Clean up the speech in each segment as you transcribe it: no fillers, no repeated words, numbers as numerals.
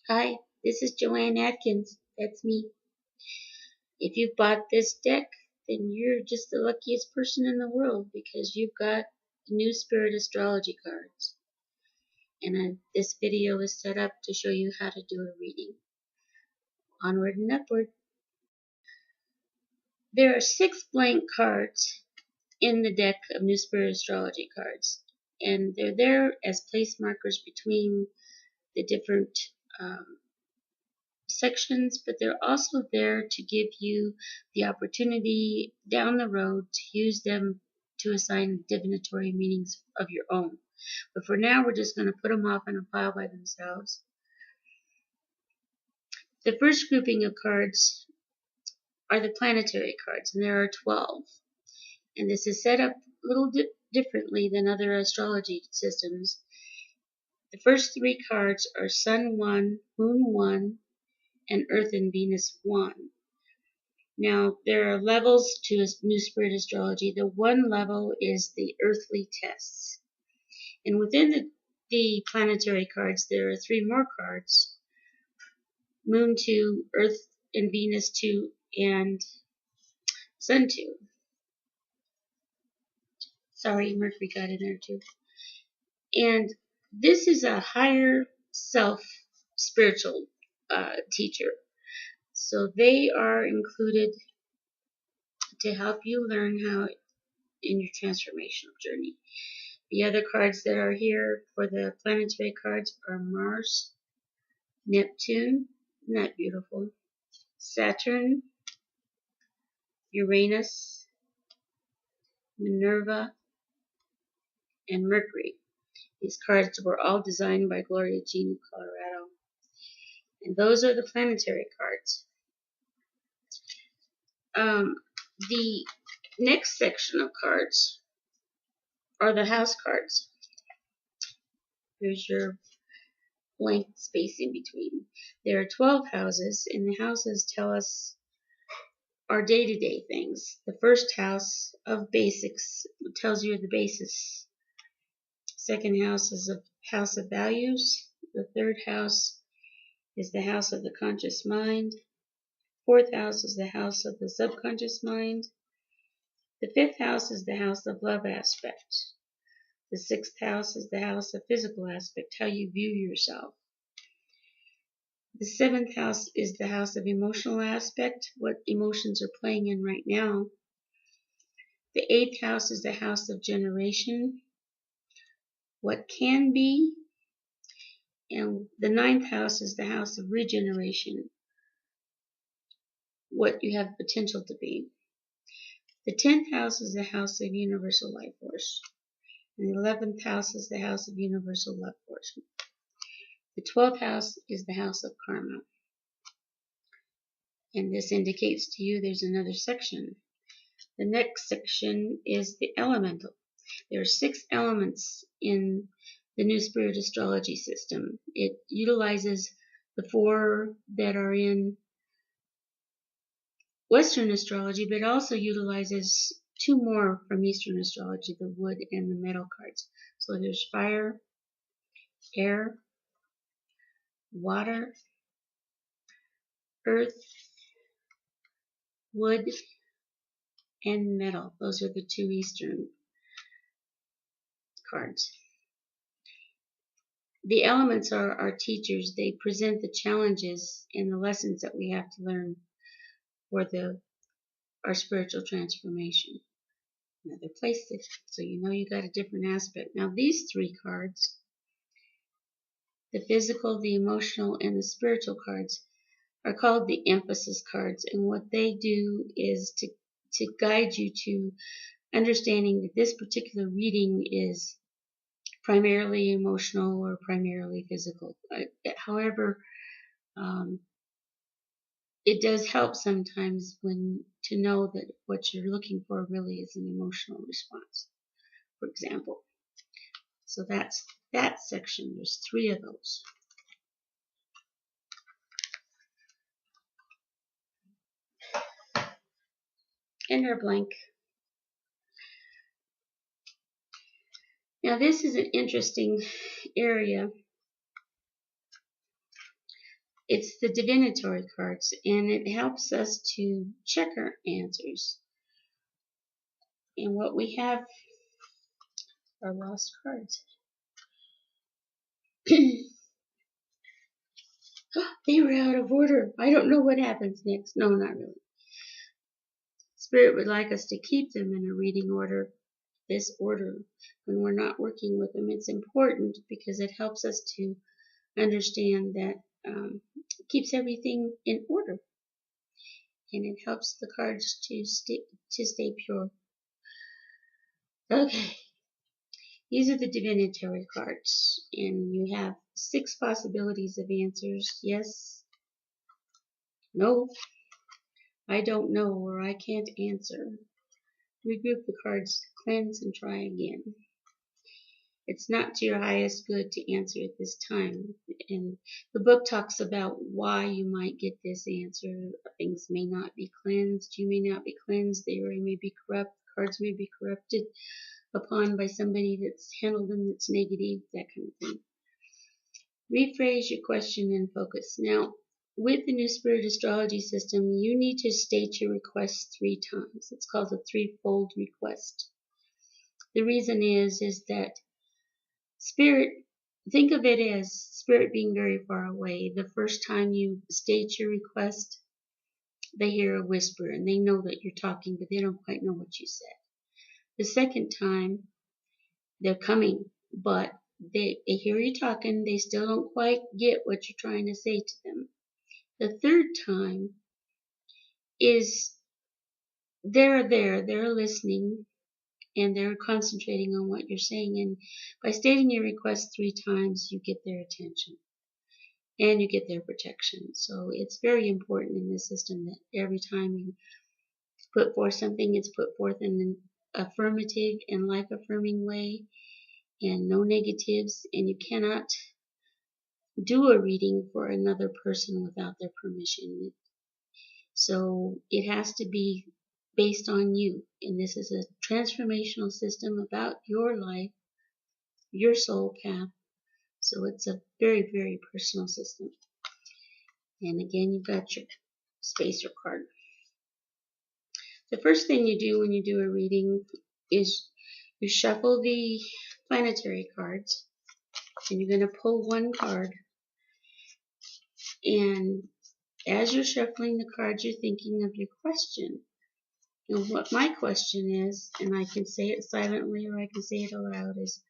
Hi, this is Johan Adkins. That's me. If you bought this deck, then you're just the luckiest person in the world because you've got new spirit astrology cards. And this video is set up to show you how to do a reading. Onward and upward. There are 6 blank cards in the deck of new spirit astrology cards. And they're there as place markers between the different sections, but they're also there to give you the opportunity down the road to use them to assign divinatory meanings of your own. But for now, we're just going to put them off in a pile by themselves. The first grouping of cards are the planetary cards, and there are 12. And this is set up a little differently than other astrology systems. The first 3 cards are Sun 1, Moon 1, and Earth and Venus 1. Now, there are levels to New Spirit Astrology. The 1 level is the earthly tests. And within the planetary cards, there are 3 more cards. Moon 2, Earth and Venus 2, and Sun 2. Sorry, Mercury got in there too. And this is a higher self spiritual teacher. So they are included to help you learn how in your transformational journey. The other cards that are here for the planetary cards are Mars, Neptune, isn't that beautiful? Saturn, Uranus, Minerva, and Mercury. These cards were all designed by Gloria Jean of Colorado. And those are the planetary cards. The next section of cards are the house cards. Here's your blank space in between. There are 12 houses, and the houses tell us our day-to-day things. The first house of basics tells you the basis. Second house is a house of values. The third house is the house of the conscious mind. Fourth house is the house of the subconscious mind. The fifth house is the house of love aspect. The sixth house is the house of physical aspect, how you view yourself. The seventh house is the house of emotional aspect, what emotions are playing in right now. The eighth house is the house of generation, what can be. And the ninth house is the house of regeneration, what you have potential to be. The 10th house is the house of universal life force. And the 11th house is the house of universal love force. The 12th house is the house of karma. And this indicates to you there's another section. The next section is the elemental. There are 6 elements in the New Spirit Astrology system. It utilizes the 4 that are in Western astrology, but also utilizes 2 more from Eastern astrology, the wood and the metal cards. So there's fire, air, water, earth, wood, and metal. Those are the 2 Eastern cards. The elements are our teachers. They present the challenges and the lessons that we have to learn for our spiritual transformation. Another place, so you know you got a different aspect. Now these 3 cards, the physical, the emotional, and the spiritual cards, are called the emphasis cards. And what they do is to guide you to understanding that this particular reading is primarily emotional or primarily physical. However, it does help sometimes to know that what you're looking for really is an emotional response, for example. So that's that section. There's 3 of those. And they're blank. Now this is an interesting area. It's the divinatory cards, and it helps us to check our answers. And what we have are lost cards. They were out of order. I don't know what happens next. No, not really. Spirit would like us to keep them in a reading order, this order, when we're not working with them. It's important because it helps us to understand that it keeps everything in order, and it helps the cards to stay pure. Okay, these are the divinatory cards, and you have 6 possibilities of answers. Yes, no, I don't know, or I can't answer. Regroup the cards, cleanse, and try again. It's not to your highest good to answer at this time. And the book talks about why you might get this answer. Things may not be cleansed. You may not be cleansed. The area may be corrupt. Cards may be corrupted upon by somebody that's handled them that's negative, that kind of thing. Rephrase your question and focus. Now, with the New Spirit Astrology system, you need to state your request 3 times. It's called a threefold request. The reason is that Spirit, think of it as Spirit being very far away. The first time you state your request, they hear a whisper and they know that you're talking, but they don't quite know what you said. The second time, they're coming, but they hear you talking, they still don't quite get what you're trying to say to them. The third time is they're listening, and they're concentrating on what you're saying. And by stating your request 3 times, you get their attention and you get their protection. So it's very important in this system that every time you put forth something, it's put forth in an affirmative and life-affirming way, and no negatives. And you cannot do a reading for another person without their permission. So it has to be based on you. And this is a transformational system about your life, your soul path. So it's a very, very personal system. And again, you've got your spacer card. The first thing you do when you do a reading is you shuffle the planetary cards, and you're going to pull one card. And as you're shuffling the cards, you're thinking of your question. And what my question is, and I can say it silently or I can say it aloud, is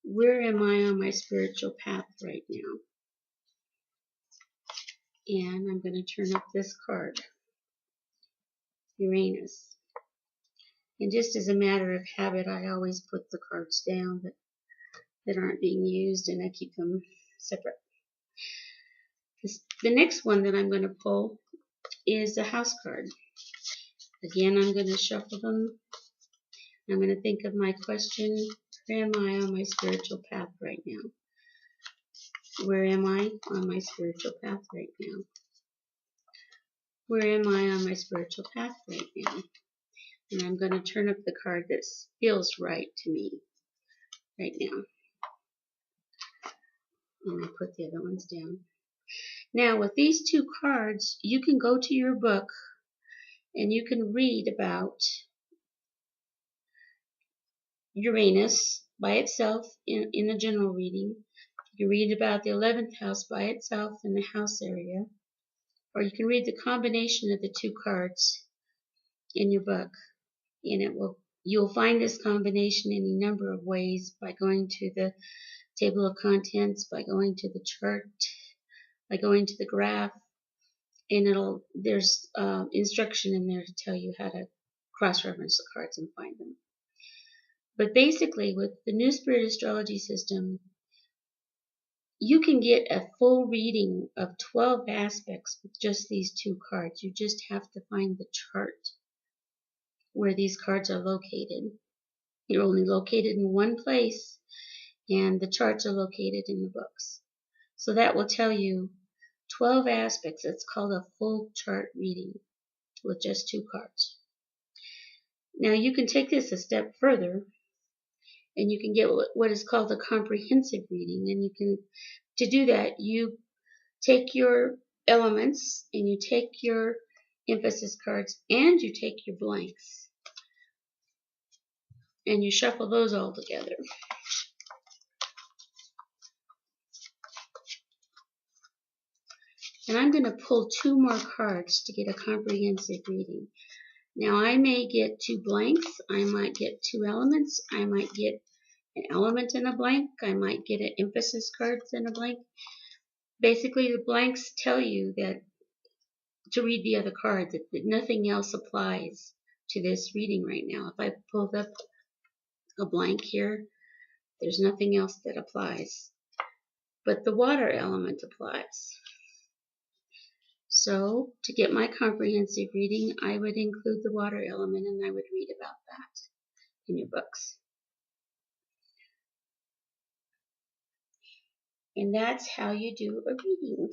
where am I on my spiritual path right now? And I'm going to turn up this card, Uranus. And just as a matter of habit, I always put the cards down that aren't being used, and I keep them separate. The next one that I'm going to pull is a house card. Again, I'm going to shuffle them. I'm going to think of my question, where am I on my spiritual path right now? Where am I on my spiritual path right now? Where am I on my spiritual path right now? And I'm going to turn up the card that feels right to me right now. And I put the other ones down. Now, with these 2 cards, you can go to your book and you can read about Uranus by itself in a general reading. You can read about the 11th house by itself in the house area. Or you can read the combination of the 2 cards in your book. And you'll find this combination in a number of ways, by going to the table of contents, by going to the chart, by going to the graph, and there's instruction in there to tell you how to cross-reference the cards and find them. But basically, with the New Spirit Astrology system, you can get a full reading of 12 aspects with just these 2 cards. You just have to find the chart where these cards are located. You're only located in one place, and the charts are located in the books. So that will tell you 12 aspects. It's called a full chart reading with just 2 cards. Now you can take this a step further, and you can get what is called a comprehensive reading. And to do that, you take your elements and you take your emphasis cards and you take your blanks and you shuffle those all together. And I'm going to pull 2 more cards to get a comprehensive reading. Now I may get 2 blanks, I might get 2 elements, I might get an element in a blank, I might get an emphasis cards in a blank. Basically the blanks tell you that to read the other cards, that nothing else applies to this reading right now. If I pulled up a blank here, there's nothing else that applies. But the water element applies. So, to get my comprehensive reading, I would include the water element and I would read about that in your books. And that's how you do a reading.